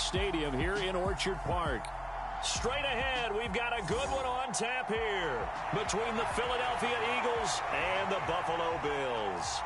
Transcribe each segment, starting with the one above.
Stadium here in Orchard Park. Straight ahead, we've got a good one on tap here between the Philadelphia Eagles and the Buffalo Bills.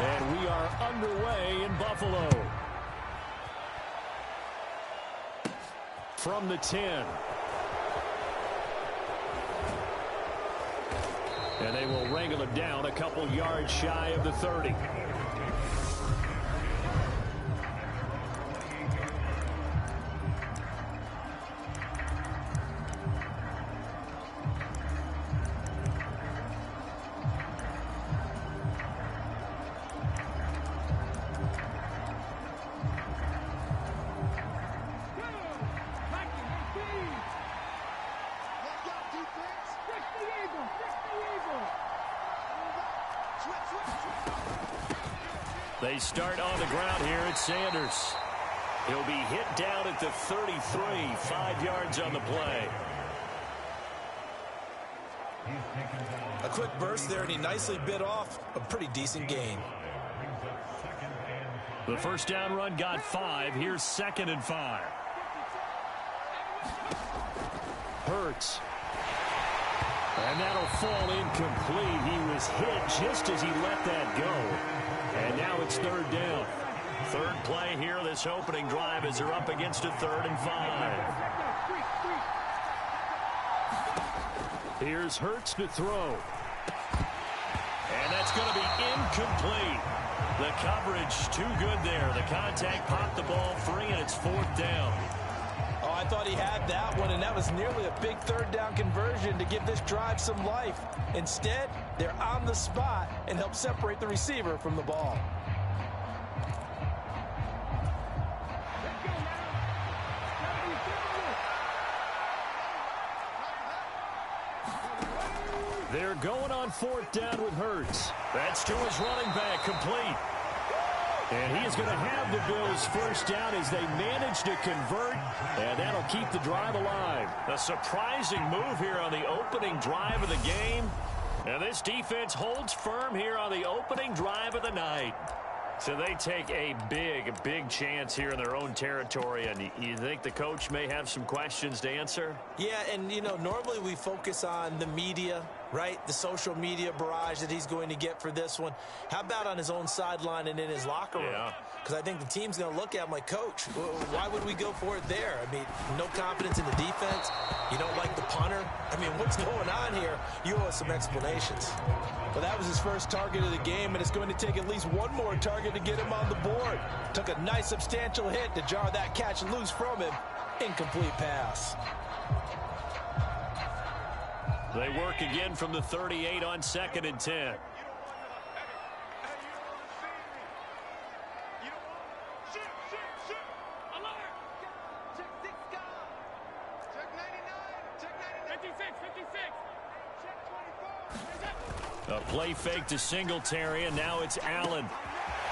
And we are underway in Buffalo. From the 10. And they will wrangle it down a couple yards shy of the 30. They start on the ground here at Sanders. He'll be hit down at the 33, 5 yards on the play. A quick burst there, and he nicely bit off a pretty decent gain. The first down run got 5. Here's 2nd and 5. Hurts. And that'll fall incomplete. He was hit just as he let that go. And now it's 3rd down. Third play here, this opening drive, as they're up against a 3rd and 5. Here's Hurts to throw. And that's going to be incomplete. The coverage too good there. The contact popped the ball free, and it's 4th down. Oh, I thought he had that one, and that was nearly a big 3rd down conversion to give this drive some life. Instead, they're on the spot and help separate the receiver from the ball. They're going on 4th down with Hurts. That's to his running back, complete. And he is going to have the Bills' first down as they manage to convert, and that'll keep the drive alive. A surprising move here on the opening drive of the game. And this defense holds firm here on the opening drive of the night. So they take a big chance here in their own territory. And you think the coach may have some questions to answer? Yeah, and, you know, normally we focus on the media, right? The social media barrage that he's going to get for this one. How about on his own sideline and in his locker room? Yeah. Because I think the team's going to look at him like, Coach, why would we go for it there? I mean, no confidence in the defense. You don't like the punter. I mean, what's going on here? You owe us some explanations. Well, that was his first target of the game, and it's going to take at least one more target to get him on the board. Took a nice substantial hit to jar that catch loose from him. Incomplete pass. They work again from the 38 on 2nd and 10. A play fake to Singletary, and now it's Allen.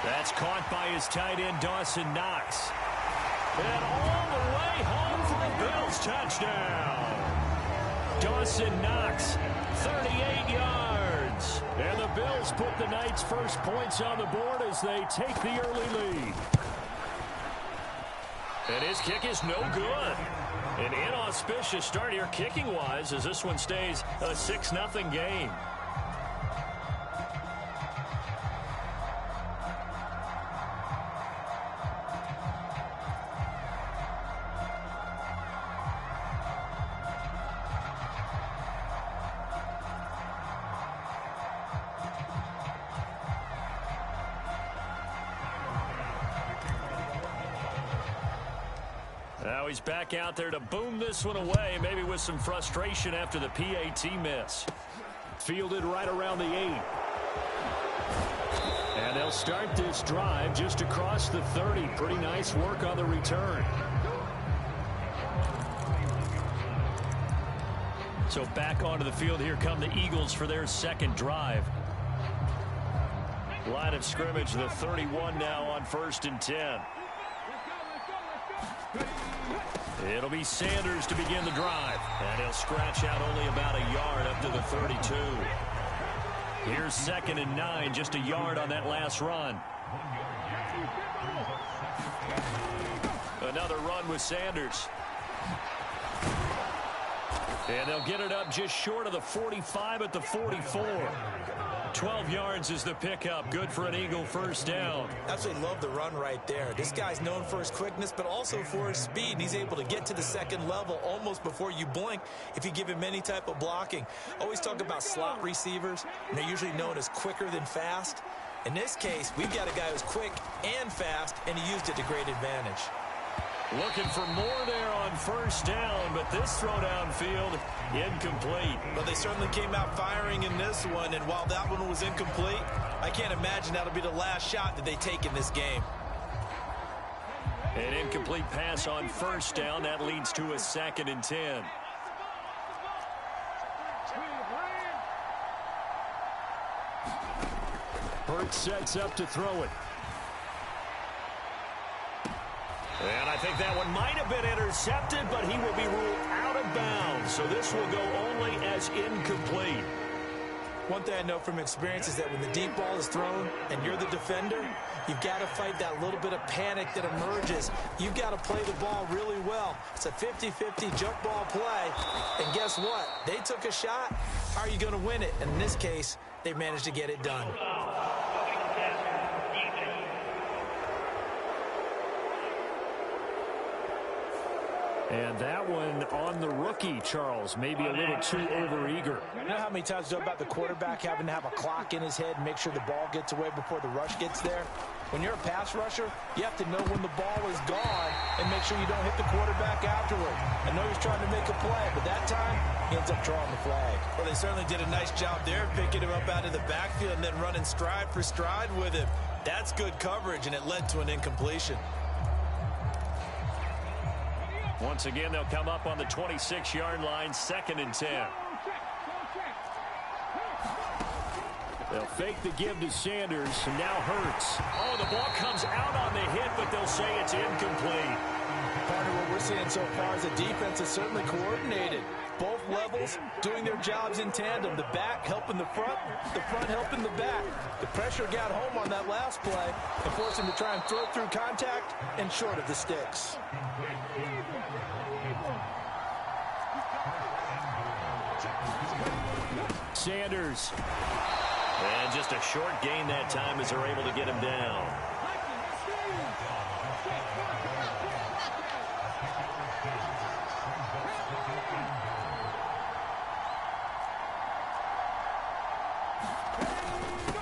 That's caught by his tight end, Dawson Knox. And all the way home for a Bills touchdown. Dawson Knox, 38 yards. And the Bills put the Knights' first points on the board as they take the early lead. And his kick is no good. An inauspicious start here kicking-wise as this one stays a 6-0 game. Now he's back out there to boom this one away, maybe with some frustration after the PAT miss. Fielded right around the 8. And they'll they'll start this drive just across the 30. Pretty nice work on the return. So back onto the field, here come the Eagles for their second drive. Line of scrimmage, the 31 now on 1st and 10. It'll be Sanders to begin the drive. And he'll scratch out only about a yard up to the 32. Here's 2nd and 9, just a yard on that last run. Another run with Sanders. And they'll get it up just short of the 45 at the 44. 12 yards is the pickup. Good for an Eagle first down. Absolutely love the run right there. This guy's known for his quickness, but also for his speed. And he's able to get to the second level almost before you blink if you give him any type of blocking. Always talk about slot receivers, and they're usually known as quicker than fast. In this case, we've got a guy who's quick and fast, and he used it to great advantage. Looking for more there on first down, but this throw downfield, incomplete. Well, they certainly came out firing in this one, and while that one was incomplete, I can't imagine that'll be the last shot that they take in this game. An incomplete pass on first down. That leads to a 2nd and 10. Hurts sets up to throw it. And I think that one might have been intercepted, but he will be ruled out of bounds. So this will go only as incomplete. One thing I know from experience is that when the deep ball is thrown and you're the defender, you've got to fight that little bit of panic that emerges. You've got to play the ball really well. It's a 50-50 jump ball play. And guess what? They took a shot. How are you going to win it? And in this case, they managed to get it done. And that one on the rookie, Charles, maybe a little too overeager. You know how many times you know about the quarterback having to have a clock in his head and make sure the ball gets away before the rush gets there? When you're a pass rusher, you have to know when the ball is gone and make sure you don't hit the quarterback afterward. I know he's trying to make a play, but that time, he ends up drawing the flag. Well, they certainly did a nice job there, picking him up out of the backfield and then running stride for stride with him. That's good coverage, and it led to an incompletion. Once again, they'll come up on the 26-yard line, 2nd and 10. They'll fake the give to Sanders, and now Hurts. Oh, the ball comes out on the hit, but they'll say it's incomplete. Part of what we're seeing so far is the defense is certainly coordinated. Both levels doing their jobs in tandem. The back helping the front helping the back. The pressure got home on that last play and forced him to try and throw through contact and short of the sticks. Sanders. And just a short gain that time as they're able to get him down.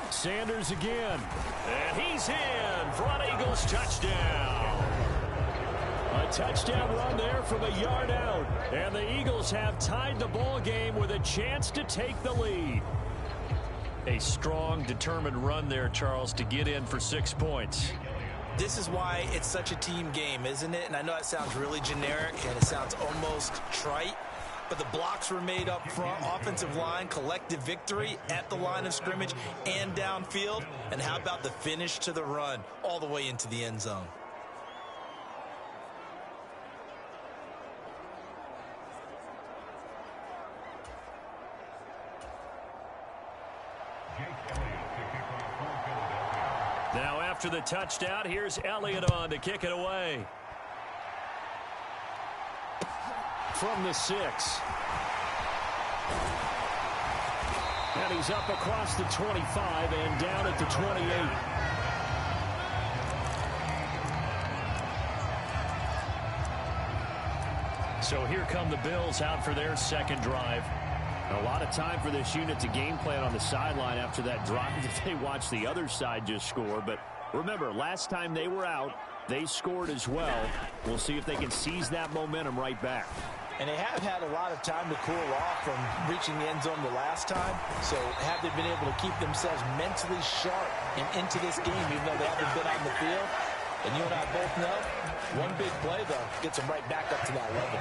Sanders again. And he's in for an Eagles touchdown. A touchdown run there from a yard out. And the Eagles have tied the ball game with a chance to take the lead. A strong, determined run there, Charles, to get in for 6 points. This is why it's such a team game, isn't it? And I know it sounds really generic and it sounds almost trite, but the blocks were made up front, offensive line, collective victory at the line of scrimmage and downfield. And how about the finish to the run all the way into the end zone? Now after the touchdown, here's Elliott on to kick it away. From the 6. And he's up across the 25 and down at the 28. So here come the Bills out for their second drive. A lot of time for this unit to game plan on the sideline after that drive that they watched the other side just score. But remember, last time they were out, they scored as well. We'll see if they can seize that momentum right back. And they have had a lot of time to cool off from reaching the end zone the last time. So have they been able to keep themselves mentally sharp and into this game, even though they haven't been on the field. And you and I both know, one big play, though, gets them right back up to that level.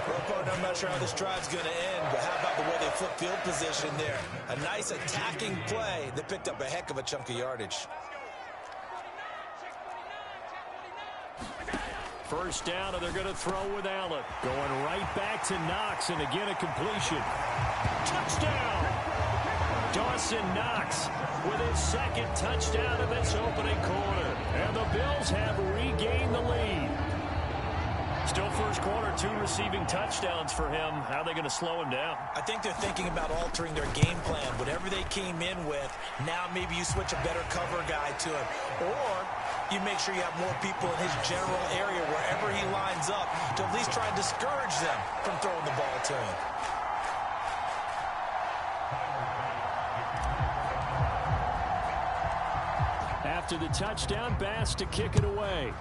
Well, partner, I'm not sure how this drive's going to end, but how about the way they flip field position there? A nice attacking play that picked up a heck of a chunk of yardage. First down, and they're going to throw with Allen. Going right back to Knox, and again a completion. Touchdown! Dawson Knox with his second touchdown in this opening quarter. And the Bills have regained the lead. Still first quarter, 2 receiving touchdowns for him. How are they going to slow him down? I think they're thinking about altering their game plan. Whatever they came in with, now maybe you switch a better cover guy to him. Or you make sure you have more people in his general area wherever he lines up to at least try and discourage them from throwing the ball to him. After the touchdown, Bass to kick it away.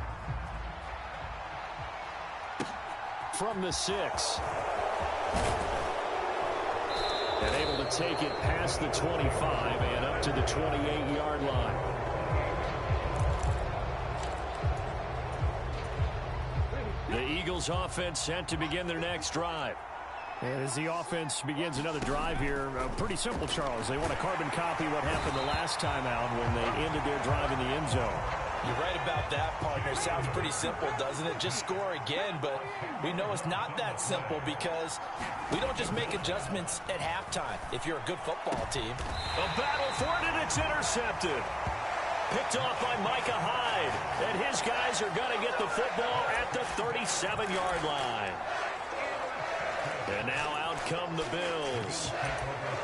From the 6. And able to take it past the 25 and up to the 28-yard line. The Eagles offense set to begin their next drive. And as the offense begins another drive here, pretty simple, Charles. They want to carbon copy what happened the last time out when they ended their drive in the end zone. You're right about that, partner. Sounds pretty simple, doesn't it? Just score again, but we know it's not that simple because we don't just make adjustments at halftime if you're a good football team. A battle for it, and it's intercepted. Picked off by Micah Hyde, and his guys are going to get the football at the 37-yard line. And now out come the Bills.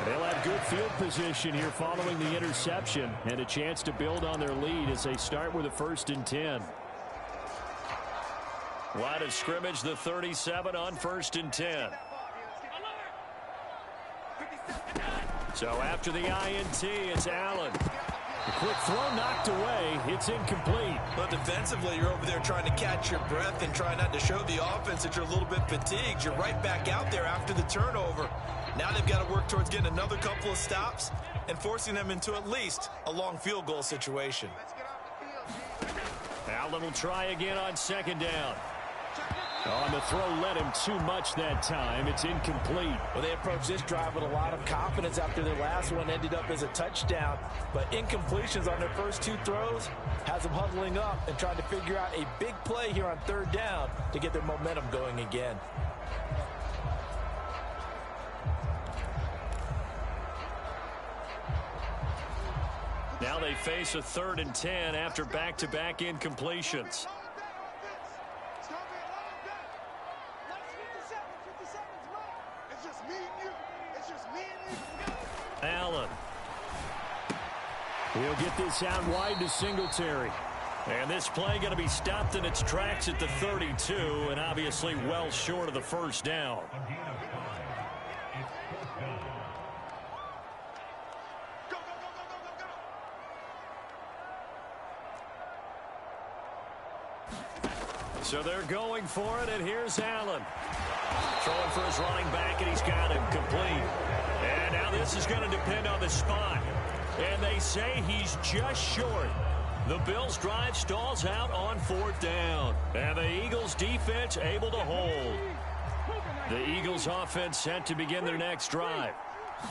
They'll have good field position here following the interception and a chance to build on their lead as they start with a 1st and 10. Line of scrimmage, the 37 on 1st and 10. So after the INT, it's Allen. A quick throw knocked away. It's incomplete. But defensively, you're over there trying to catch your breath and try not to show the offense that you're a little bit fatigued. You're right back out there after the turnover. Now they've got to work towards getting another couple of stops and forcing them into at least a long field goal situation. Allen will try again on 2nd down. On the throw led him too much that time. It's incomplete. Well, they approached this drive with a lot of confidence after their last one ended up as a touchdown. But incompletions on their first 2 throws has them huddling up and trying to figure out a big play here on 3rd down to get their momentum going again. Now they face a 3rd and 10 after back-to-back incompletions. Allen. He'll get this out wide to Singletary. And this play going to be stopped in its tracks at the 32, and obviously well short of the 1st down. So they're going for it, and here's Allen. Throwing for his running back, and he's got him complete. And now this is going to depend on the spot. And they say he's just short. The Bills' drive stalls out on 4th down. And the Eagles' defense able to hold. The Eagles' offense set to begin their next drive.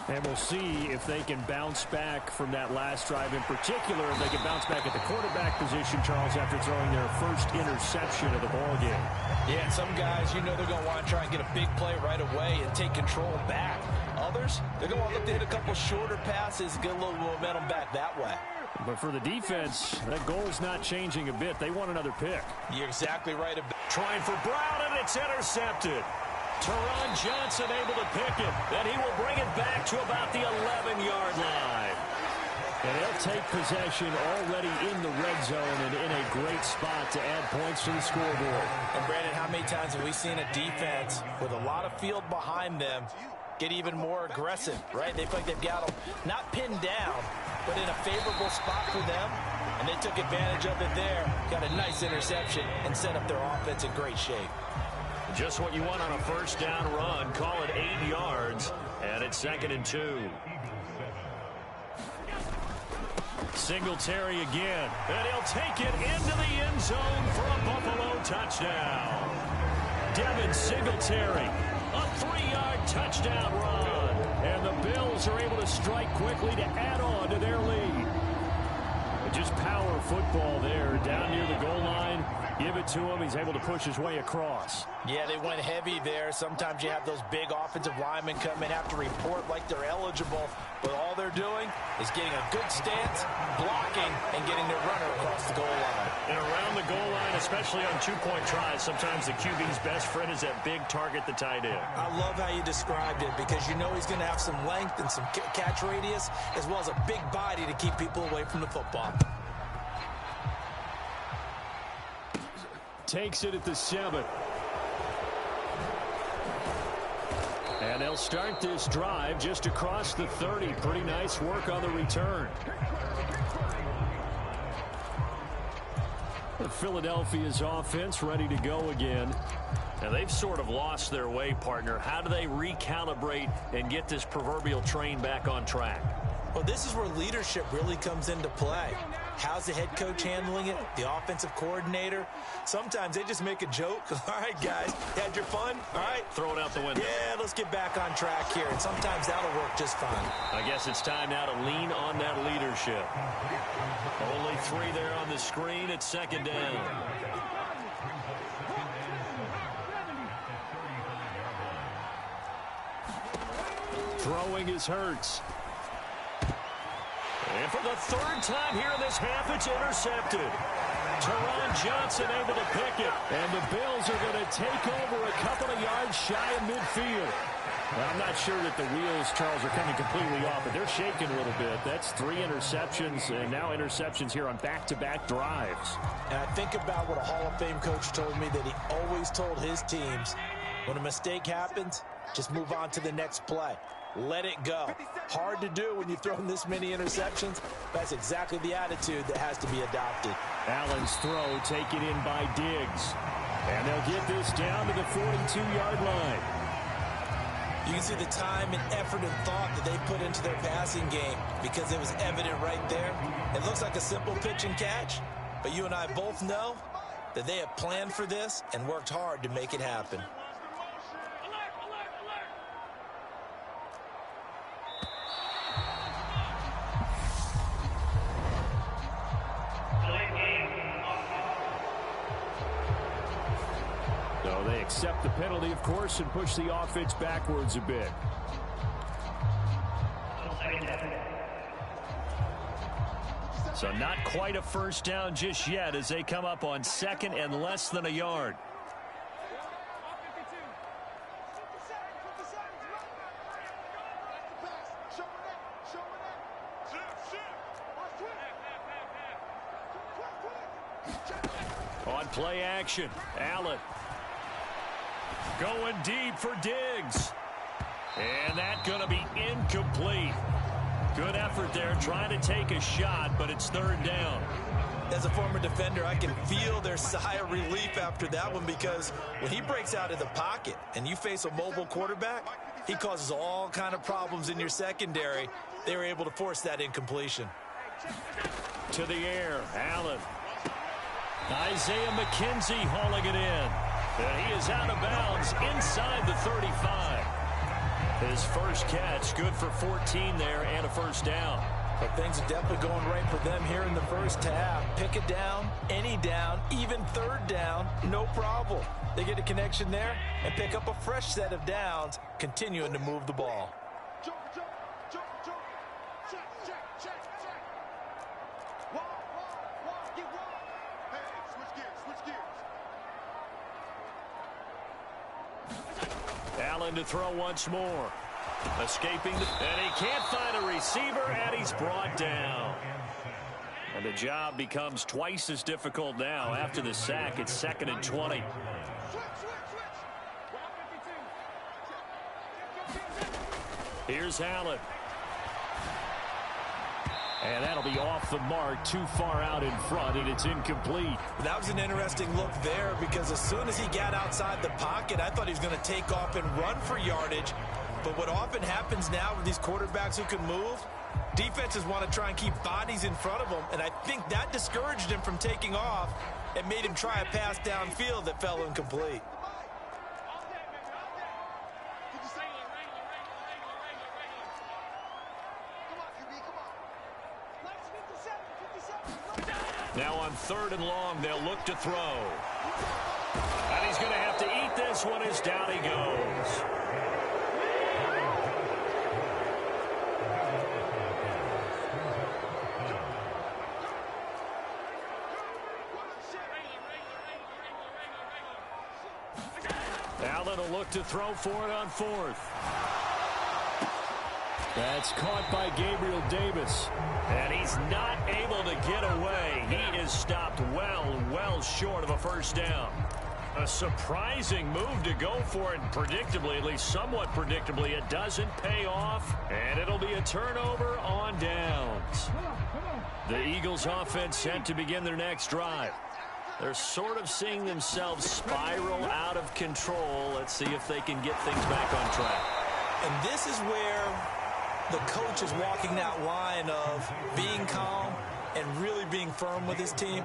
And we'll see if they can bounce back from that last drive. In particular, if they can bounce back at the quarterback position, Charles, after throwing their first interception of the ballgame. Yeah, some guys, they're going to want to try and get a big play right away and take control back. Others, they're going to want to look to hit a couple shorter passes, get a little momentum back that way. But for the defense, that goal's not changing a bit. They want another pick. You're exactly right. Trying for Brown, and it's intercepted. Teron Johnson able to pick it, and he will bring it back to about the 11-yard line. And they'll take possession already in the red zone and in a great spot to add points to the scoreboard. And Brandon, how many times have we seen a defense with a lot of field behind them get even more aggressive, right? They feel like they've got them not pinned down, but in a favorable spot for them, and they took advantage of it there, got a nice interception, and set up their offense in great shape. Just what you want on a 1st down run. Call it 8 yards, and it's 2nd and 2. Singletary again, and he'll take it into the end zone for a Buffalo touchdown. Devin Singletary, a 3-yard touchdown run. And the Bills are able to strike quickly to add on to their lead. Just power football there, down near the goal line. Give it to him. He's able to push his way across. Yeah, they went heavy there. Sometimes you have those big offensive linemen come in, have to report like they're eligible, but all they're doing is getting a good stance, blocking, and getting their runner across the goal line. And around the goal line, especially on two-point tries, sometimes the QB's best friend is that big target, the tight end. I love how you described it because you know he's going to have some length and some catch radius, as well as a big body to keep people away from the football. Takes it at the 7. And they'll start this drive just across the 30. Pretty nice work on the return. Philadelphia's offense ready to go again. Now they've sort of lost their way, partner. How do they recalibrate and get this proverbial train back on track? Well, this is where leadership really comes into play. How's the head coach handling it? The offensive coordinator? Sometimes they just make a joke. All right, guys, you had your fun? All right. Throw it out the window. Yeah, let's get back on track here. And sometimes that'll work just fine. I guess it's time now to lean on that leadership. Only 3 there on the screen at second down. Throwing is Hurts. And for the 3rd time here in this half, it's intercepted. Teron Johnson able to pick it. And the Bills are going to take over a couple of yards shy of midfield. Well, I'm not sure that the wheels, Charles, are coming completely off, but they're shaking a little bit. That's 3 interceptions, and now interceptions here on back-to-back drives. And I think about what a Hall of Fame coach told me, that he always told his teams, when a mistake happens, just move on to the next play. Let it go. Hard to do when you've thrown this many interceptions. That's exactly the attitude that has to be adopted. Allen's throw taken in by Diggs. And they'll get this down to the 42-yard line. You can see the time and effort and thought that they put into their passing game because it was evident right there. It looks like a simple pitch and catch, but you and I both know that they have planned for this and worked hard to make it happen. So they accept the penalty, of course, and push the offense backwards a bit. So not quite a first down just yet as they come up on 2nd and less than a yard. On play action, Allen. Going deep for Diggs. And that's going to be incomplete. Good effort there, trying to take a shot, but it's 3rd down. As a former defender, I can feel their sigh of relief after that one, because when he breaks out of the pocket and you face a mobile quarterback, he causes all kind of problems in your secondary. They were able to force that incompletion. To the air, Allen. Isaiah McKenzie hauling it in. And he is out of bounds inside the 35. His first catch, good for 14 there and a first down. But things are definitely going right for them here in the first half. Pick it down, any down, even 3rd down, no problem. They get a connection there and pick up a fresh set of downs, continuing to move the ball. Allen to throw once more. Escaping, and he can't find a receiver, and he's brought down. And the job becomes twice as difficult now after the sack. It's 2nd and 20. Here's Allen. And that'll be off the mark, too far out in front, and it's incomplete. That was an interesting look there, because as soon as he got outside the pocket, I thought he was going to take off and run for yardage. But what often happens now with these quarterbacks who can move, Defenses want to try and keep bodies in front of them, and I think that discouraged him from taking off and made him try a pass downfield that fell incomplete. Now on 3rd and long, they'll look to throw. And he's going to have to eat this one as down he goes. Allen will look to throw for it on 4th. That's caught by Gabriel Davis. And he's not able to get away. He is stopped well short of a first down. A surprising move to go for it, predictably, at least somewhat predictably. It doesn't pay off, and it'll be a turnover on downs. The Eagles offense set to begin their next drive. They're sort of seeing themselves spiral out of control. Let's see if they can get things back on track. And this is where the coach is walking that line of being calm and really being firm with his team.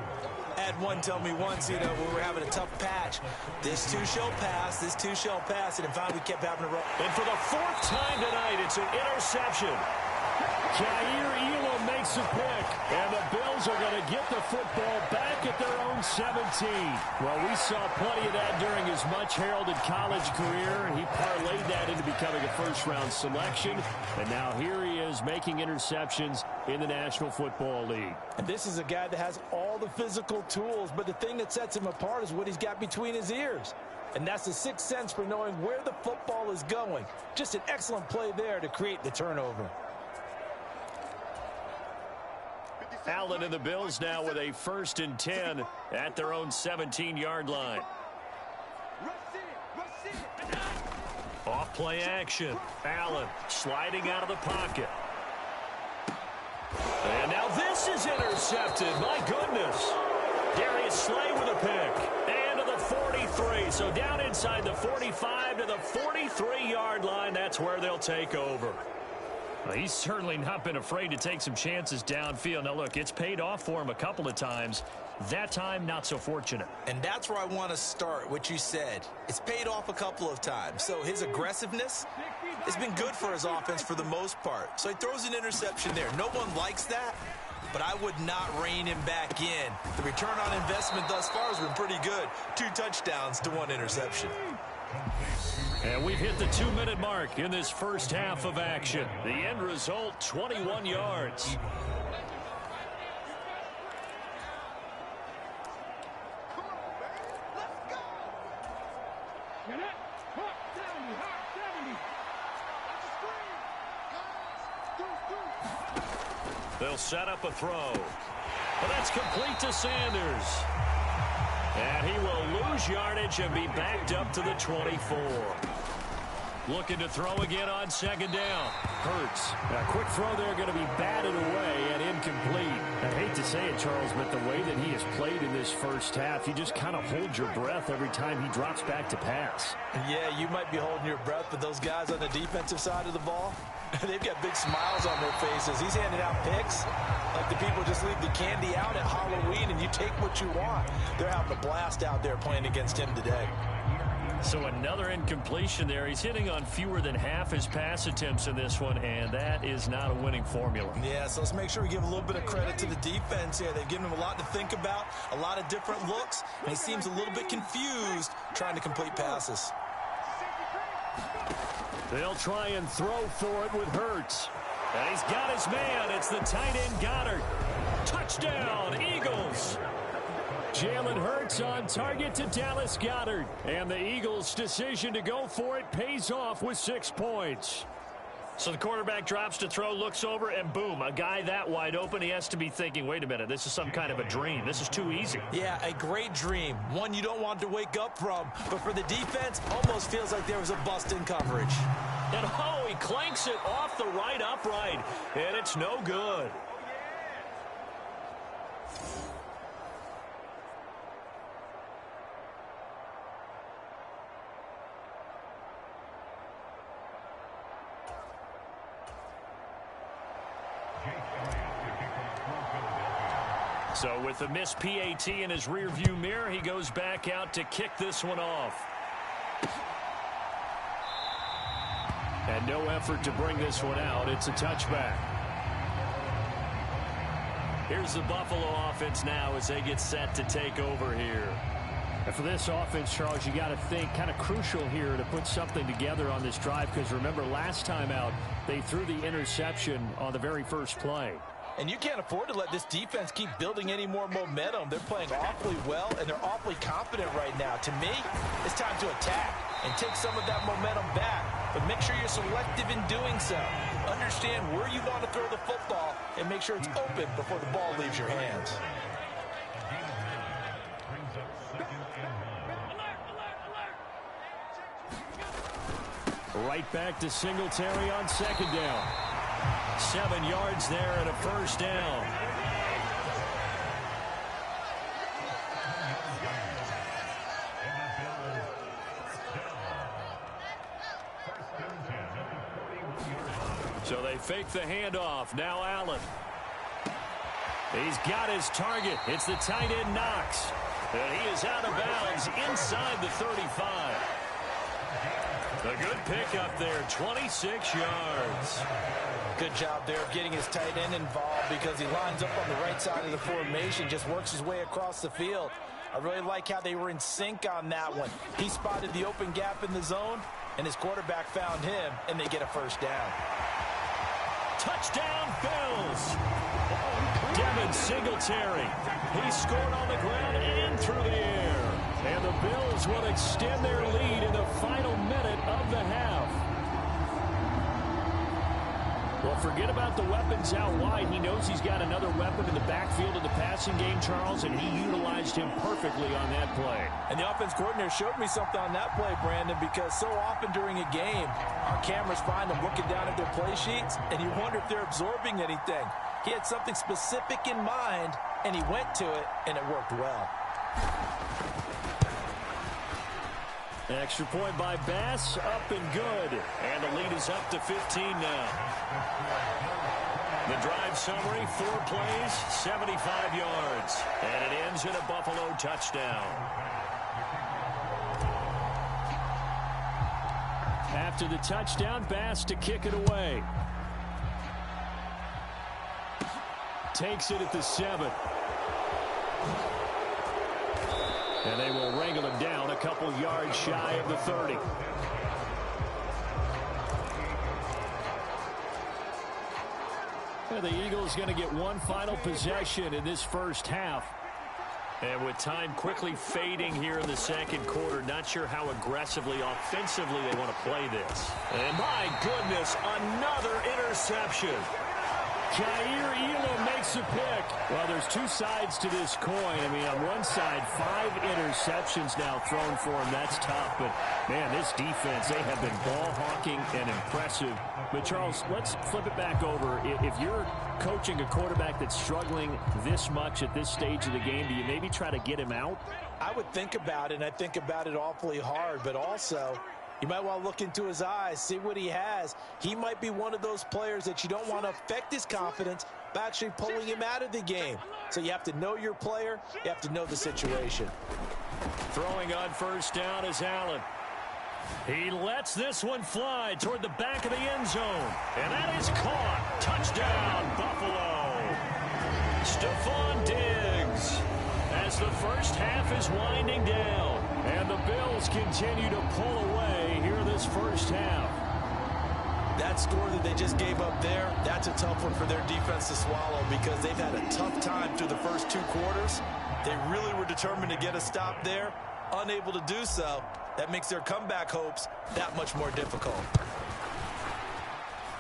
I had one tell me once, when we were having a tough patch, this too shall pass, and finally we kept having to run. And for the 4th time tonight, it's an interception. Jair Elam makes a pick, and the Bills are going to get the football back at their own 17. Well, we saw plenty of that during his much-heralded college career. He parlayed that into becoming a first-round selection, and now here he is making interceptions in the National Football League. And this is a guy that has all the physical tools, but the thing that sets him apart is what he's got between his ears. And that's the sixth sense for knowing where the football is going. Just an excellent play there to create the turnover. Allen and the Bills now with a 1st and 10 at their own 17-yard line. Off play action. Allen sliding out of the pocket. And now this is intercepted. My goodness. Darius Slay with a pick. And to the 43. So down inside the 45 to the 43-yard line. That's where they'll take over. Well, he's certainly not been afraid to take some chances downfield. Now, look, it's paid off for him a couple of times. That time, not so fortunate. And that's where I want to start, what you said. It's paid off a couple of times. So his aggressiveness has been good for his offense for the most part. So he throws an interception there. No one likes that, but I would not rein him back in. The return on investment thus far has been pretty good. 2 touchdowns to 1 interception. And we've hit the 2-minute mark in this first half of action. The end result, 21 yards. They'll set up a throw. But that's complete to Sanders. And he will lose yardage and be backed up to the 24. Looking to throw again on 2nd down. Hurts. A quick throw there going to be batted away and incomplete. I hate to say it, Charles, but the way that he has played in this first half, you just kind of hold your breath every time he drops back to pass. Yeah, you might be holding your breath, but those guys on the defensive side of the ball, they've got big smiles on their faces. He's handing out picks like the people just leave the candy out at Halloween and you take what you want. They're having a blast out there playing against him today. So another incompletion there. He's hitting on fewer than half his pass attempts in this one, and that is not a winning formula. Yeah, so let's make sure we give a little bit of credit to the defense here. They've given him a lot to think about, a lot of different looks, and he seems a little bit confused trying to complete passes. They'll try and throw for it with Hurts. And he's got his man. It's the tight end Goddard. Touchdown, Eagles. Jalen Hurts on target to Dallas Goedert. And the Eagles' decision to go for it pays off with 6 points. So the quarterback drops to throw, looks over, and boom, a guy that wide open, he has to be thinking, wait a minute, this is some kind of a dream. This is too easy. Yeah, a great dream. One you don't want to wake up from. But for the defense, almost feels like there was a bust in coverage. And oh, he clanks it off the right upright, and it's no good. So with the missed PAT in his rearview mirror, he goes back out to kick this one off. And no effort to bring this one out. It's a touchback. Here's the Buffalo offense now as they get set to take over here. And for this offense, Charles, you got to think kind of crucial here to put something together on this drive, because remember last time out they threw the interception on the very first play. And you can't afford to let this defense keep building any more momentum. They're playing awfully well, and they're awfully confident right now. To me, it's time to attack and take some of that momentum back. But make sure you're selective in doing so. Understand where you want to throw the football and make sure it's open before the ball leaves your hands. Right back to Singletary on second down. 7 yards there and a first down. So they fake the handoff. Now Allen. He's got his target. It's the tight end Knox. And he is out of bounds inside the 35. A good pickup there, 26 yards. Good job there of getting his tight end involved, because he lines up on the right side of the formation, just works his way across the field. I really like how they were in sync on that one. He spotted the open gap in the zone, and his quarterback found him, and they get a first down. Touchdown, Bills. Devin Singletary. He scored on the ground and through the air. And the Bills will extend their lead in the final minute of the half. Well, forget about the weapons out wide. He knows he's got another weapon in the backfield of the passing game, Charles, and he utilized him perfectly on that play. And the offense coordinator showed me something on that play, Brandon, because so often during a game, our cameras find them looking down at their play sheets, and you wonder if they're absorbing anything. He had something specific in mind, and he went to it, and it worked well. Extra point by Bass, up and good. And the lead is up to 15 now. The drive summary, 4 plays, 75 yards. And it ends in a Buffalo touchdown. After the touchdown, Bass to kick it away. Takes it at the 7. And they will wrangle him down a couple yards shy of the 30. And the Eagles going to get one final possession in this first half. And with time quickly fading here in the second quarter, not sure how aggressively, offensively they want to play this. And my goodness, another interception. Jair Elam makes a pick. Well, there's two sides to this coin. I mean, on one side, 5 interceptions now thrown for him. That's tough. But, man, this defense, they have been ball hawking and impressive. But, Charles, let's flip it back over. If you're coaching a quarterback that's struggling this much at this stage of the game, do you maybe try to get him out? I would think about it, and I think about it awfully hard. But also, you might want to look into his eyes, see what he has. He might be one of those players that you don't want to affect his confidence by actually pulling him out of the game. So you have to know your player. You have to know the situation. Throwing on first down is Allen. He lets this one fly toward the back of the end zone. And that is caught. Touchdown, Buffalo. Stephon Diggs. As the first half is winding down. And the Bills continue to pull away here this first half. That score that they just gave up there, that's a tough one for their defense to swallow, because they've had a tough time through the first 2 quarters. They really were determined to get a stop there. Unable to do so. That makes their comeback hopes that much more difficult.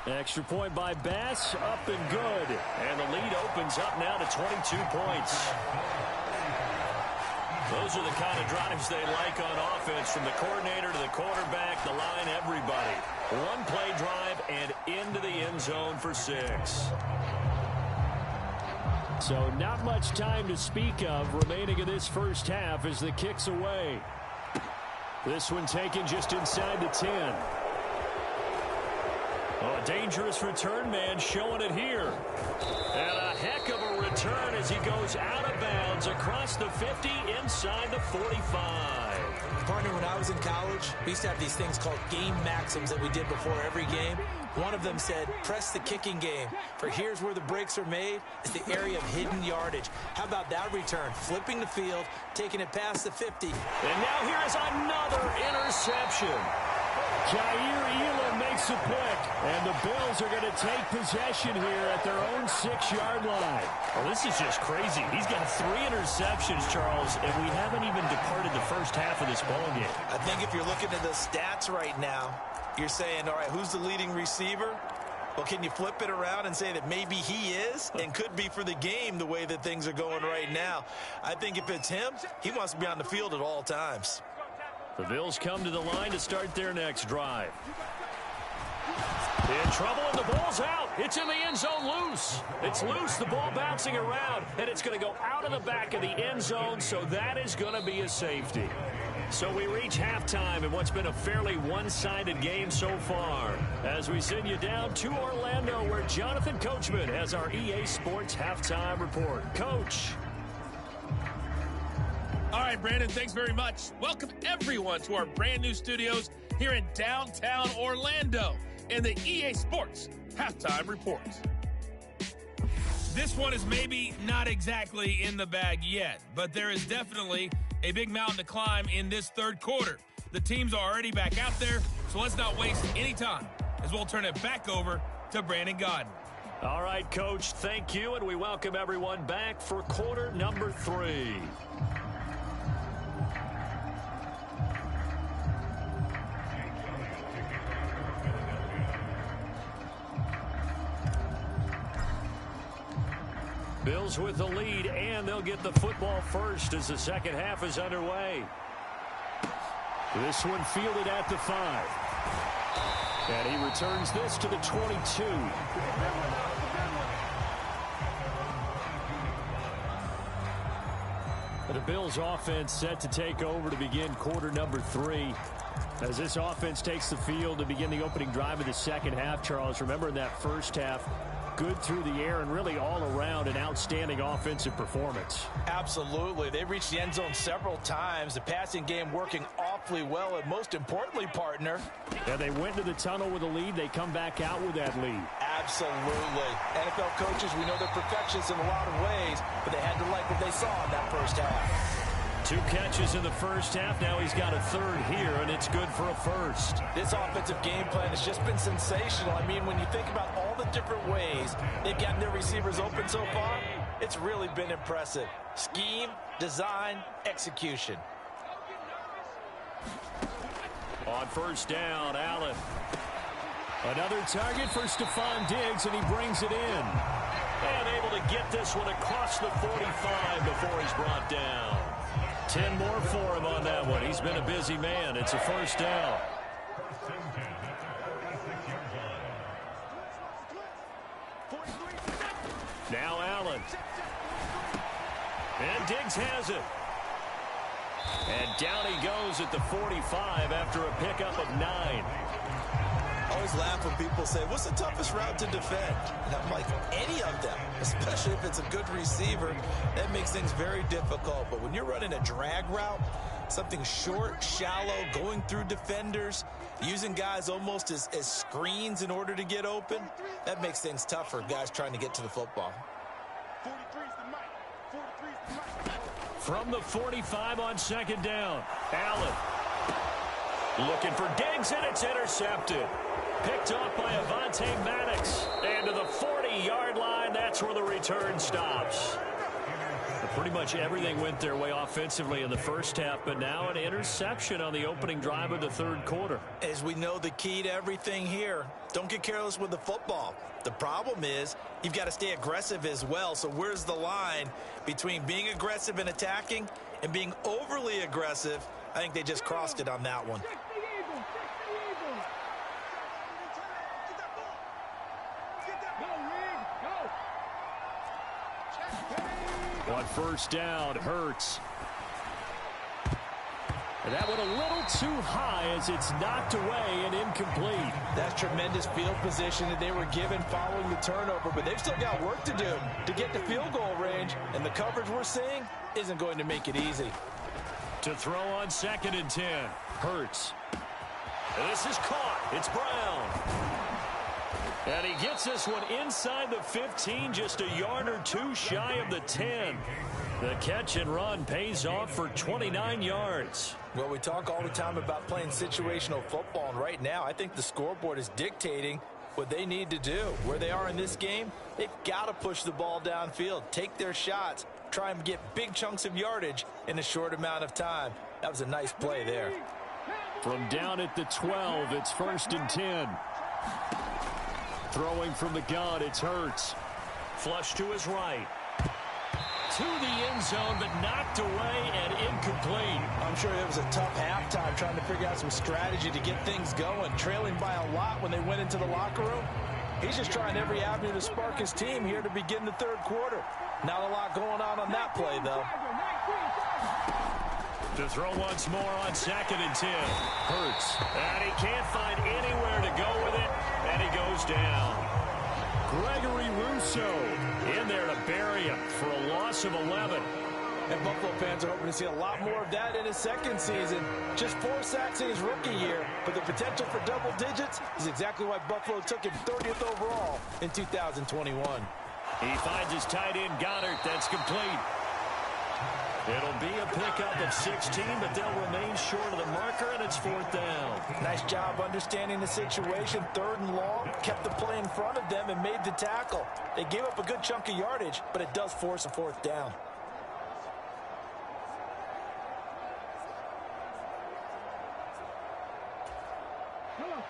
Extra point by Bass, up and good. And the lead opens up now to 22 points. Those are the kind of drives they like on offense, from the coordinator to the quarterback, the line, everybody. One play drive and into the end zone for 6. So not much time to speak of remaining in this first half as the kick's away. This one taken just inside the 10. Oh, a dangerous return man showing it here. And a heck of a return return as he goes out of bounds across the 50 inside the 45. Partner, when I was in college, we used to have these things called game maxims that we did before every game. One of them said, press the kicking game. For here's where the breaks are made. It's the area of hidden yardage. How about that return? Flipping the field, taking it past the 50. And now here is another interception. Jair Elam makes a pick, and the Bills are going to take possession here at their own 6-yard line. Well, this is just crazy. He's got 3 interceptions, Charles, and we haven't even departed the first half of this ball game. I think if you're looking at the stats right now, you're saying, all right, who's the leading receiver? Well, can you flip it around and say that maybe he is and could be for the game the way that things are going right now? I think if it's him, he wants to be on the field at all times. The Bills come to the line to start their next drive. In trouble, and the ball's out. It's in the end zone loose. It's loose, the ball bouncing around, and it's going to go out of the back of the end zone, so that is going to be a safety. So we reach halftime in what's been a fairly one-sided game so far, as we send you down to Orlando, where Jonathan Coachman has our EA Sports halftime report. Coach. All right, Brandon, thanks very much. Welcome, everyone, to our brand-new studios here in downtown Orlando in the EA Sports Halftime Report. This one is maybe not exactly in the bag yet, but there is definitely a big mountain to climb in this third quarter. The teams are already back out there, so let's not waste any time as we'll turn it back over to Brandon Godden. All right, Coach, thank you, and we welcome everyone back for quarter number 3. Bills with the lead, and they'll get the football first as the second half is underway. This one fielded at the 5. And he returns this to the 22. The Bills offense set to take over to begin quarter number 3. As this offense takes the field to begin the opening drive of the second half, Charles, remember in that first half, good through the air and really all around an outstanding offensive performance. Absolutely. They reached the end zone several times. The passing game working awfully well, and most importantly, partner. Yeah, they went to the tunnel with a lead. They come back out with that lead. Absolutely. NFL coaches, we know they're perfectionists in a lot of ways, but they had to like what they saw in that first half. 2 catches in the first half. Now he's got a third here, and it's good for a first. This offensive game plan has just been sensational. I mean, when you think about all the different ways they've gotten their receivers open so far, it's really been impressive. Scheme, design, execution. On first down, Allen. Another target for Stephon Diggs, and he brings it in. And able to get this one across the 45 before he's brought down. 10 more for him on that one. He's been a busy man. It's a first down. Now Allen. And Diggs has it. And down he goes at the 45 after a pickup of 9. I always laugh when people say, what's the toughest route to defend? And I'm like, any of them, especially if it's a good receiver. That makes things very difficult. But when you're running a drag route, something short, shallow, going through defenders, using guys almost as screens in order to get open, that makes things tough for guys trying to get to the football. From the 45 on second down, Allen. Looking for Diggs, and it's intercepted. Picked off by Avonte Maddox. And to the 40-yard line, that's where the return stops. Pretty much everything went their way offensively in the first half, but now an interception on the opening drive of the third quarter. As we know, the key to everything here, don't get careless with the football. The problem is you've got to stay aggressive as well. So where's the line between being aggressive and attacking and being overly aggressive? I think they just crossed it on that one. On first down, Hurts. And that went a little too high as it's knocked away and incomplete. That's tremendous field position that they were given following the turnover, but they've still got work to do to get to field goal range, and the coverage we're seeing isn't going to make it easy. To throw on 2nd and 10, Hurts. This is caught. It's Brown. And he gets this one inside the 15, just a yard or two shy of the 10. The catch and run pays off for 29 yards. Well, we talk all the time about playing situational football, and right now I think the scoreboard is dictating what they need to do. Where they are in this game, they've got to push the ball downfield, take their shots, try and get big chunks of yardage in a short amount of time. That was a nice play there. From down at the 12, it's 1st and 10. Throwing from the gun, it's Hurts. Flush to his right. To the end zone, but knocked away and incomplete. I'm sure it was a tough halftime trying to figure out some strategy to get things going, trailing by a lot when they went into the locker room. He's just trying every avenue to spark his team here to begin the third quarter. Not a lot going on that play, though. To throw once more on 2nd and 10. Hurts. And he can't find anywhere to go with it, and he goes down. Gregory Rousseau in there to bury him for a loss of 11. And Buffalo fans are hoping to see a lot more of that in his second season. Just 4 sacks in his rookie year, but the potential for double digits is exactly why Buffalo took him 30th overall in 2021. He finds his tight end Goddard. That's complete. It'll be a pickup of 16, but they'll remain short of the marker, and it's 4th down. Nice job understanding the situation. 3rd and long, kept the play in front of them and made the tackle. They gave up a good chunk of yardage, but it does force a 4th down. Come on.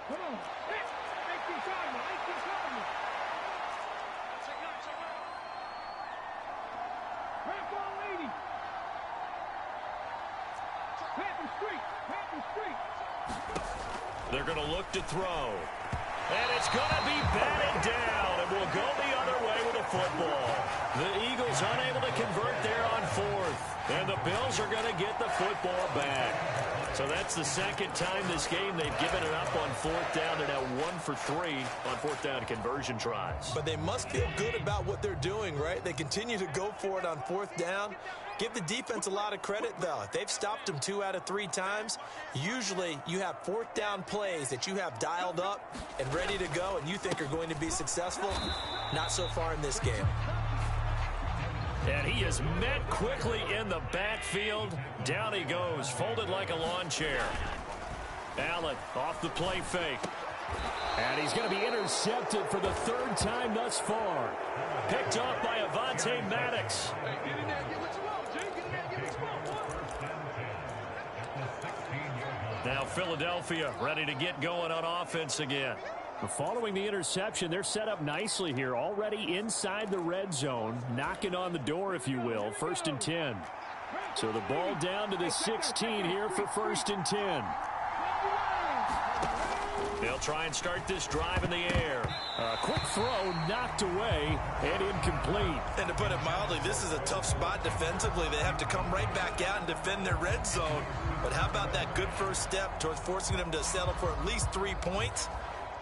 They're going to look to throw. And it's going to be batted down, and we'll go the other way with the football. The Eagles unable to convert there on 4th, and the Bills are going to get the football back. So that's the second time this game they've given it up on 4th down. They're now 1 for 3 on 4th down conversion tries. But they must feel good about what they're doing, right? They continue to go for it on 4th down. Give the defense a lot of credit, though. They've stopped them 2 out of 3 times. Usually, you have 4th down plays that you have dialed up and ready to go and you think are going to be successful. Not so far in this game. And he is met quickly in the backfield. Down he goes, folded like a lawn chair. Allen off the play fake. And he's going to be intercepted for the 3rd time thus far. Picked off by Avonte Maddox. Now Philadelphia ready to get going on offense again. Following the interception, they're set up nicely here, already inside the red zone, knocking on the door, if you will. 1st and 10. So the ball down to the 16 here for 1st and 10. They'll try and start this drive in the air. A quick throw knocked away and incomplete. And to put it mildly, this is a tough spot defensively. They have to come right back out and defend their red zone. But how about that good first step towards forcing them to settle for at least 3 points?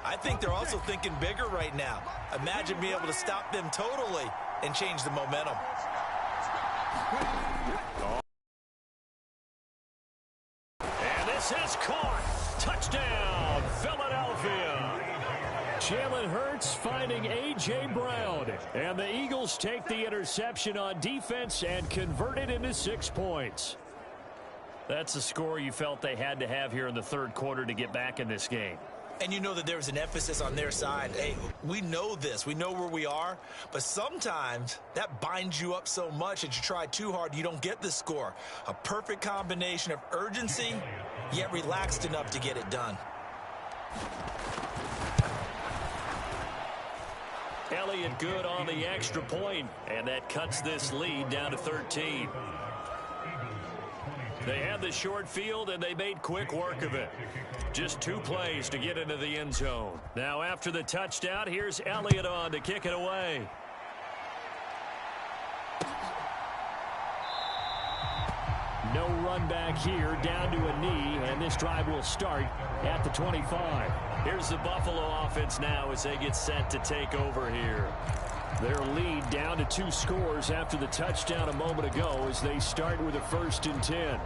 I think they're also thinking bigger right now. Imagine being able to stop them totally and change the momentum. And this is caught. Touchdown, Philadelphia. Jalen Hurts finding A.J. Brown. And the Eagles take the interception on defense and convert it into 6 points. That's the score you felt they had to have here in the 3rd quarter to get back in this game. And you know that there was an emphasis on their side. Hey, we know this. We know where we are. But sometimes that binds you up so much that you try too hard, you don't get the score. A perfect combination of urgency, yet relaxed enough to get it done. Elliott good on the extra point, and that cuts this lead down to 13. They had the short field, and they made quick work of it. Just 2 plays to get into the end zone. Now after the touchdown, here's Elliott on to kick it away. No run back here, down to a knee, and this drive will start at the 25. Here's the Buffalo offense now as they get set to take over here. Their lead down to 2 scores after the touchdown a moment ago as they start with a 1st and 10.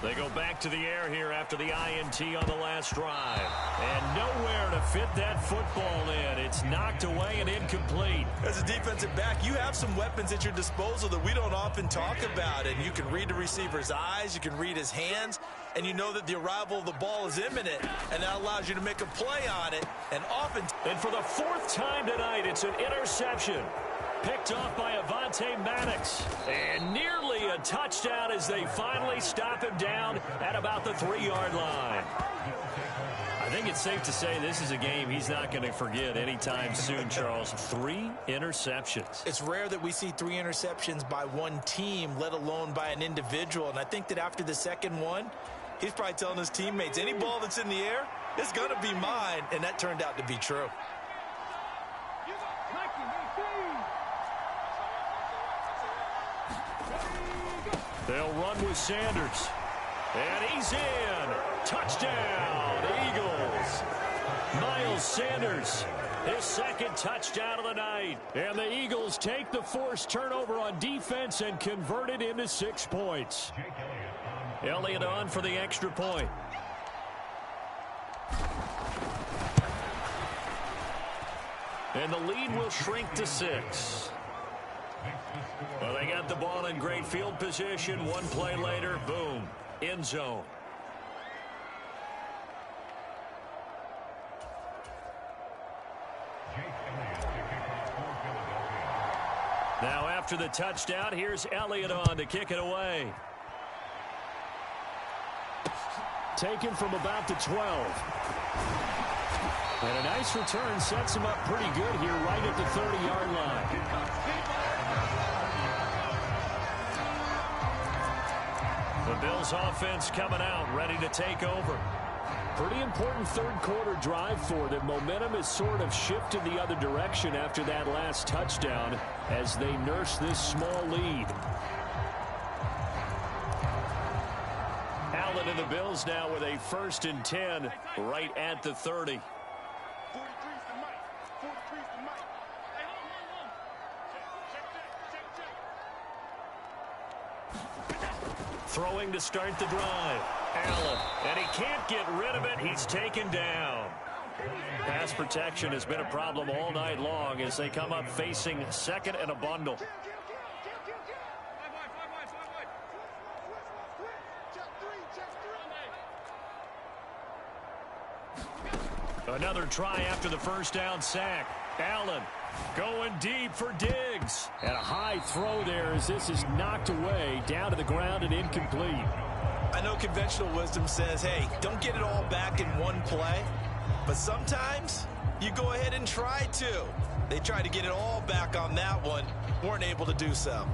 They go back to the air here after the INT on the last drive. And nowhere to fit that football in. It's knocked away and incomplete. As a defensive back, you have some weapons at your disposal that we don't often talk about. And you can read the receiver's eyes, you can read his hands, and you know that the arrival of the ball is imminent. And that allows you to make a play on it. And often... And for the 4th time tonight, it's an interception. Picked off by Avonte Maddox. And nearly a touchdown as they finally stop him down at about the 3-yard line. I think it's safe to say this is a game he's not going to forget anytime soon, Charles. 3 interceptions. It's rare that we see 3 interceptions by one team, let alone by an individual. And I think that after the second one, he's probably telling his teammates, any ball that's in the air, it's going to be mine. And that turned out to be true. They'll run with Sanders. And he's in. Touchdown, Eagles. Miles Sanders, his 2nd touchdown of the night. And the Eagles take the forced turnover on defense and convert it into 6 points. Elliott on for the extra point. And the lead will shrink to 6. Well, they got the ball in great field position. One play later, boom, end zone. Now after the touchdown, here's Elliott on to kick it away. Taken from about the 12. And a nice return sets him up pretty good here right at the 30-yard line. The Bills offense coming out, ready to take over. Pretty important 3rd quarter drive for them. Momentum has sort of shifted the other direction after that last touchdown as they nurse this small lead. Allen and the Bills now with a 1st and 10 right at the 30. Throwing to start the drive. Allen, and he can't get rid of it. He's taken down. Pass protection has been a problem all night long as they come up facing 2nd and a bundle. Another try after the 1st down sack. Allen going deep for Diggs. And a high throw there as this is knocked away down to the ground and incomplete. I know conventional wisdom says, hey, don't get it all back in one play. But sometimes you go ahead and try to. They tried to get it all back on that one. Weren't able to do so.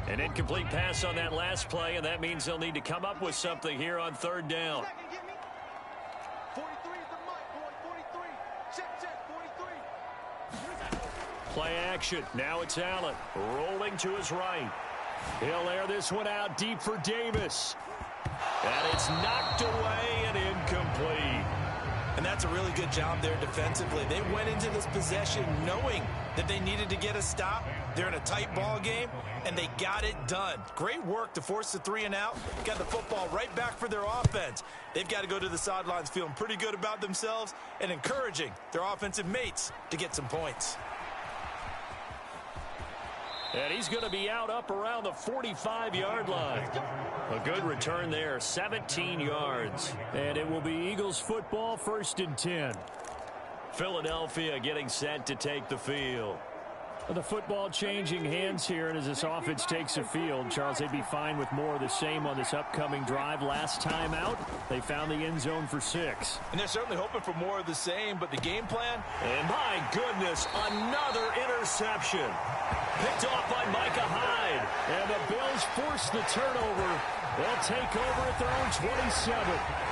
An incomplete pass on that last play, and that means they'll need to come up with something here on 3rd down. Play action. Now it's Allen rolling to his right. He'll air this one out deep for Davis. And it's knocked away and incomplete. And that's a really good job there defensively. They went into this possession knowing that they needed to get a stop. They're in a tight ball game, and they got it done. Great work to force the 3 and out. Got the football right back for their offense. They've got to go to the sidelines feeling pretty good about themselves and encouraging their offensive mates to get some points. And he's going to be out up around the 45-yard line. A good return there, 17 yards. And it will be Eagles football, 1st and 10. Philadelphia getting set to take the field. The football changing hands here, and as this offense takes the field, Charles, they'd be fine with more of the same on this upcoming drive. Last time out, they found the end zone for 6. And they're certainly hoping for more of the same, but the game plan? And my goodness, another interception. Picked off by Micah Hyde. And the Bills force the turnover. They'll take over at their own 27.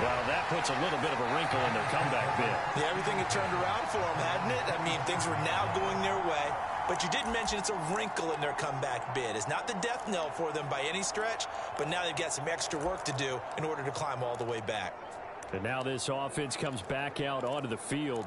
Well, that puts a little bit of a wrinkle in their comeback bid. Yeah, everything had turned around for them, hadn't it? I mean, things were now going their way. But you did mention it's a wrinkle in their comeback bid. It's not the death knell for them by any stretch, but now they've got some extra work to do in order to climb all the way back. And now this offense comes back out onto the field.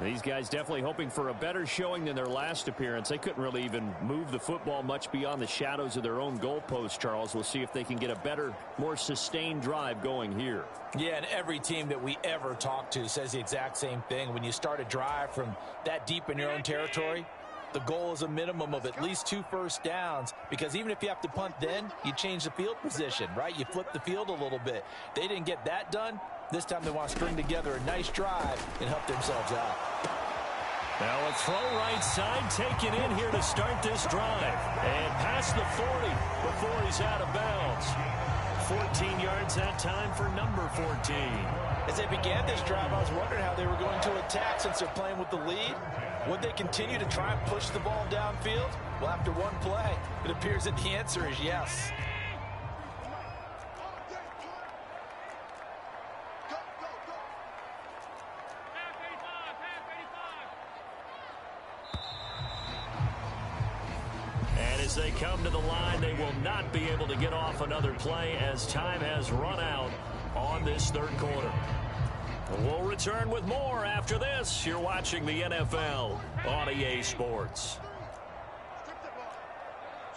These guys definitely hoping for a better showing than their last appearance. They couldn't really even move the football much beyond the shadows of their own goalpost, Charles. We'll see if they can get a better, more sustained drive going here. Yeah, and every team that we ever talk to says the exact same thing. When you start a drive from that deep in your own territory, the goal is a minimum of at least 2 first downs, because even if you have to punt then, you change the field position, right? You flip the field a little bit. They didn't get that done. This time they want to string together a nice drive and help themselves out. Now a throw right side taken in here to start this drive. And past the 40 before he's out of bounds. 14 yards that time for number 14. As they began this drive, I was wondering how they were going to attack since they're playing with the lead. Would they continue to try and push the ball downfield? Well, after one play, it appears that the answer is yes. And as they come to the line, they will not be able to get off another play as time has run out on this third quarter. We'll return with more after this. You're watching the NFL on EA Sports. Strip that ball.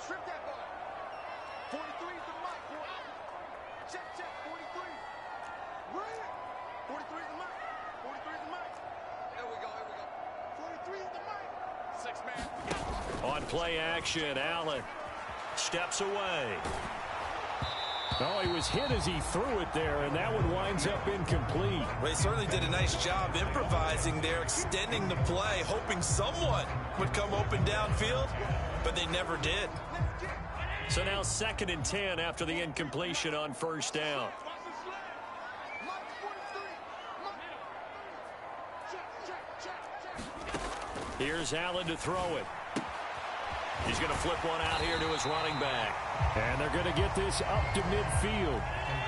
Strip that ball. 43 is the mic, boy. Check, 43. Right. 43 is the mic. 43 is the mic. Here we go. 43 is the mic. 6 man. On play action, Allen steps away. Oh, he was hit as he threw it there, and that one winds up incomplete. Well, they certainly did a nice job improvising there, extending the play, hoping someone would come open downfield, but they never did. So now 2nd and 10 after the incompletion on first down. Here's Allen to throw it. He's going to flip one out here to his running back. And they're going to get this up to midfield.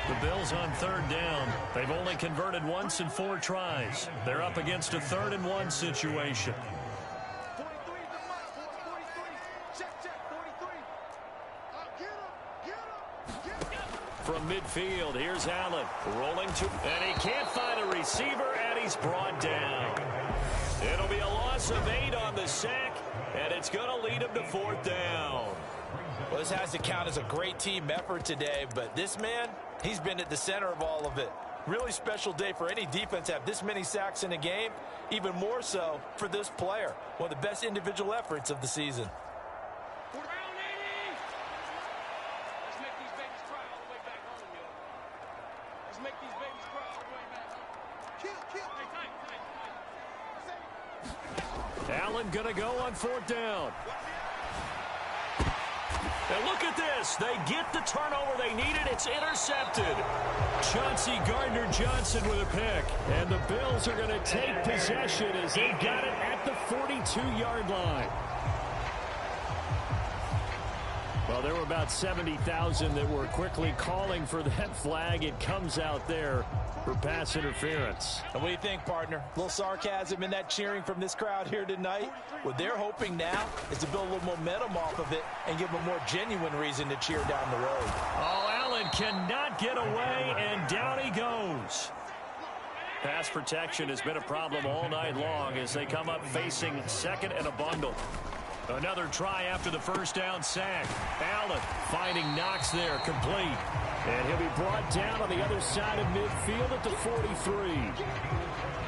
The Bills on 3rd down. They've only converted once in 4 tries. They're up against a 3rd and 1 situation. 43 is the mic. 43. Check. 43. Get him. From midfield, here's Allen rolling to, and he can't find a receiver, and he's brought down. It'll be a loss of 8 on the sack, and it's going to lead him to 4th down. Well, this has to count as a great team effort today, but this man, he's been at the center of all of it. Really special day for any defense to have this many sacks in a game, even more so for this player. One of the best individual efforts of the season. Allen going to go on 4th down. And look at this. They get the turnover they needed. It's intercepted. Chauncey Gardner-Johnson with a pick. And the Bills are going to take possession as they got it at the 42-yard line. Well, there were about 70,000 that were quickly calling for that flag. It comes out there for pass interference. And what do you think, partner? A little sarcasm in that cheering from this crowd here tonight. What they're hoping now is to build a little momentum off of it and give them a more genuine reason to cheer down the road. Oh, Allen cannot get away, and down he goes. Pass protection has been a problem all night long as they come up facing 2nd and a bundle. Another try after the first down sack. Allen finding Knox there, complete. And he'll be brought down on the other side of midfield at the 43.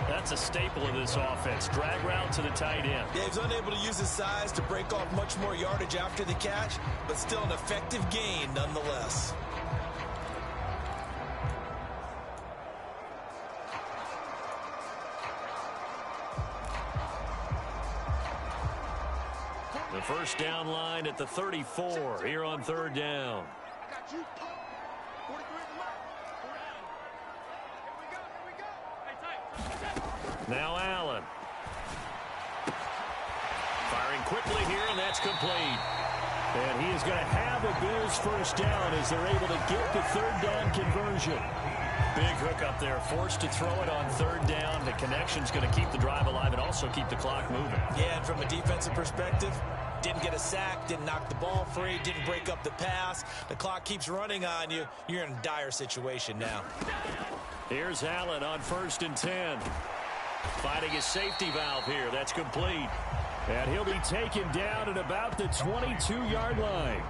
That's a staple of this offense. Drag route to the tight end. Yeah, he's unable to use his size to break off much more yardage after the catch, but still an effective gain nonetheless. The first down line at the 34 here on third down. I got you, punk. 43 is the mark. Here we go. Now Allen. Firing quickly here, and that's complete. And he is going to have a Bills first down as they're able to get the third down conversion. Big hook up there, forced to throw it on third down. The connection's going to keep the drive alive and also keep the clock moving. Yeah, and from a defensive perspective, didn't get a sack, didn't knock the ball free, didn't break up the pass. The clock keeps running on you. You're in a dire situation now. Here's Allen on 1st and 10. Finding his safety valve here. That's complete. And he'll be taken down at about the 22-yard line.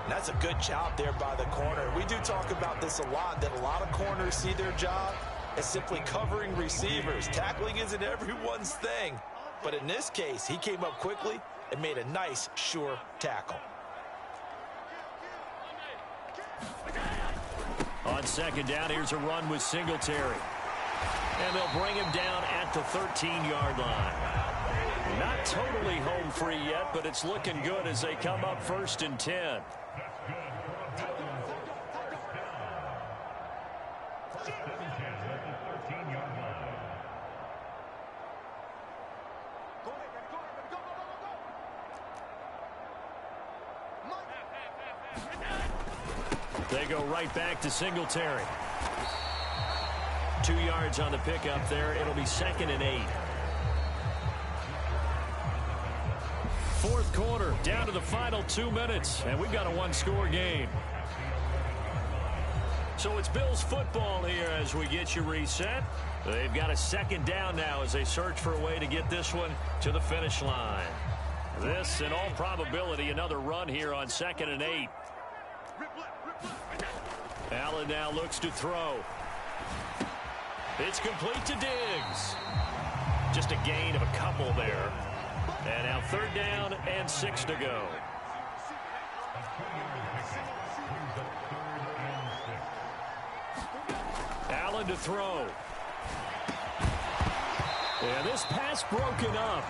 That's a good job there by the corner. We do talk about this a lot, that a lot of corners see their job as simply covering receivers. Tackling isn't everyone's thing. But in this case, he came up quickly and made a nice, sure tackle. On 2nd down, here's a run with Singletary. And they'll bring him down at the 13-yard line. Not totally home free yet, but it's looking good as they come up 1st and 10. They go right back to Singletary. 2 yards on the pickup there. It'll be 2nd and 8. 4th quarter, down to the final 2 minutes, and we've got a one-score game. So it's Bills football here as we get you reset. They've got a 2nd down now as they search for a way to get this one to the finish line. This, in all probability, another run here on 2nd and 8. Allen now looks to throw. It's complete to Diggs. Just a gain of a couple there. And now 3rd down and 6 to go. Allen to throw. And this pass broken up.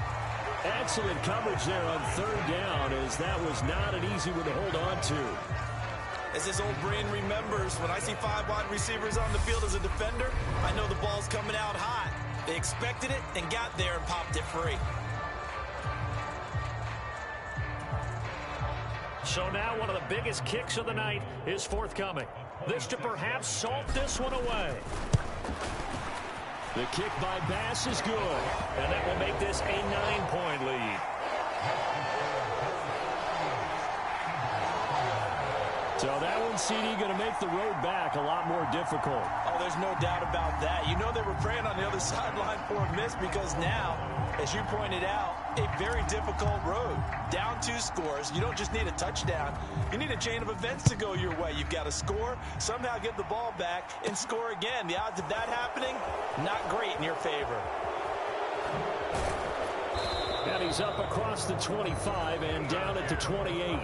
Excellent coverage there on 3rd down, as that was not an easy one to hold on to. As his old brain remembers, when I see 5 wide receivers on the field as a defender, I know the ball's coming out hot. They expected it and got there and popped it free. So now one of the biggest kicks of the night is forthcoming. This to perhaps salt this one away. The kick by Bass is good. And that will make this a 9-point lead. So that one, CD, going to make the road back a lot more difficult. Oh, there's no doubt about that. You know they were praying on the other sideline for a miss because now, as you pointed out, a very difficult road. Down 2 scores. You don't just need a touchdown. You need a chain of events to go your way. You've got to score, somehow get the ball back, and score again. The odds of that happening, not great in your favor. And he's up across the 25 and down at the 28.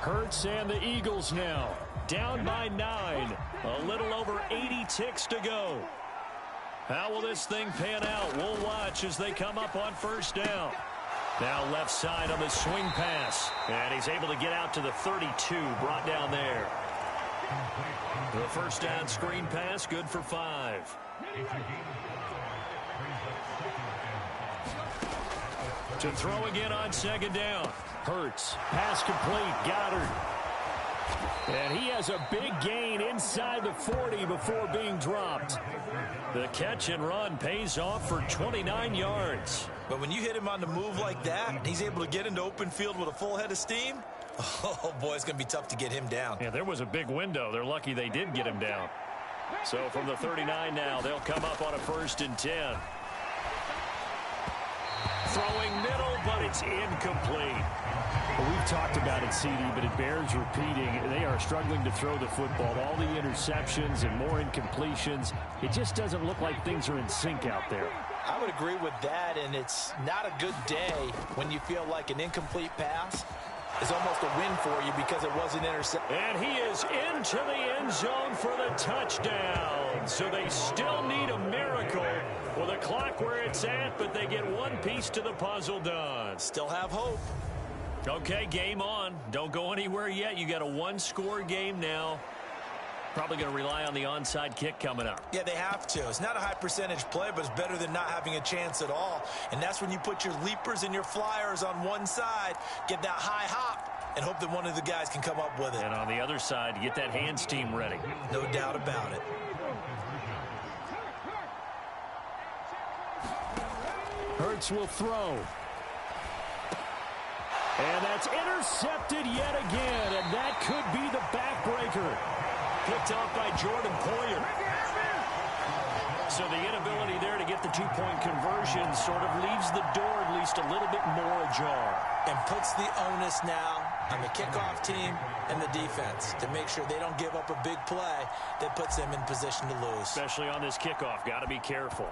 Hurts and the Eagles now down by 9. A little over 80 ticks to go. How will this thing pan out? We'll watch as they come up on 1st down. Now left side on the swing pass. And he's able to get out to the 32, brought down there. The 1st down screen pass, good for 5. To throw again on 2nd down. Hurts, pass complete, Goddard. And he has a big gain inside the 40 before being dropped. The catch and run pays off for 29 yards. But when you hit him on the move like that, he's able to get into open field with a full head of steam. Oh, boy, it's going to be tough to get him down. Yeah, there was a big window. They're lucky they did get him down. So from the 39 now, they'll come up on a 1st and 10. Throwing middle, but it's incomplete. Well, we've talked about it, CD, but it bears repeating. They are struggling to throw the football. All the interceptions and more incompletions. It just doesn't look like things are in sync out there. I would agree with that, and it's not a good day when you feel like an incomplete pass is almost a win for you because it wasn't intercepted. And he is into the end zone for the touchdown. So they still need a miracle with the clock where it's at, but they get one piece to the puzzle done. Still have hope. Okay, game on. Don't go anywhere yet. You got a one-score game now. Probably going to rely on the onside kick coming up. Yeah, they have to. It's not a high percentage play, but it's better than not having a chance at all. And that's when you put your leapers and your flyers on one side, get that high hop, and hope that one of the guys can come up with it. And on the other side, get that hands team ready. No doubt about it. Hurts will throw. And that's intercepted yet again, and that could be the backbreaker. Picked off by Jordan Poyer. So the inability there to get the two-point conversion sort of leaves the door at least a little bit more ajar. And puts the onus now on the kickoff team and the defense to make sure they don't give up a big play that puts them in position to lose. Especially on this kickoff. Got to be careful.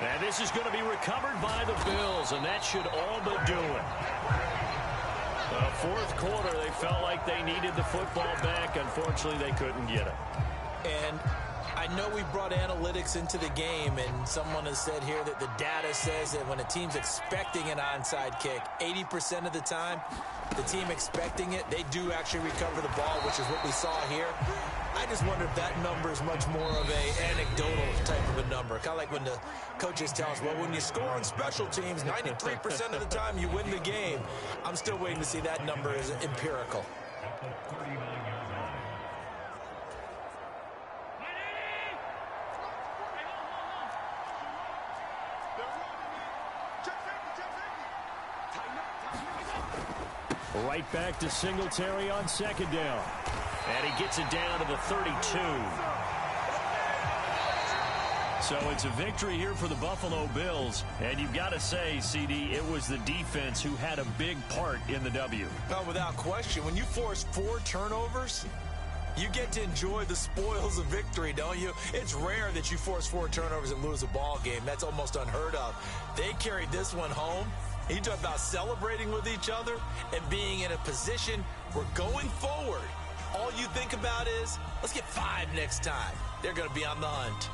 And this is going to be recovered by the Bills, and that should all but do it. The fourth quarter, they felt like they needed the football back. Unfortunately, they couldn't get it. And I know we brought analytics into the game, and someone has said here that the data says that when a team's expecting an onside kick, 80% of the time, the team expecting it, they do actually recover the ball, which is what we saw here. I just wonder if that number is much more of a anecdotal type of a number. Kind of like when the coaches tell us, well, when you score on special teams, 93% of the time you win the game. I'm still waiting to see that number is empirical. Right back to Singletary on second down. And he gets it down to the 32. So it's a victory here for the Buffalo Bills. And you've got to say, CD, it was the defense who had a big part in the W. Oh, without question. When you force 4 turnovers, you get to enjoy the spoils of victory, don't you? It's rare that you force 4 turnovers and lose a ball game. That's almost unheard of. They carried this one home. You talk about celebrating with each other and being in a position where going forward, all you think about is, let's get 5 next time. They're going to be on the hunt.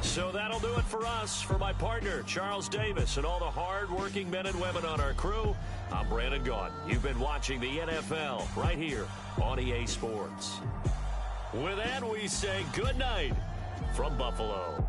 So that'll do it for us. For my partner, Charles Davis, and all the hard-working men and women on our crew, I'm Brandon Gaudin. You've been watching the NFL right here on EA Sports. With that, we say good night from Buffalo.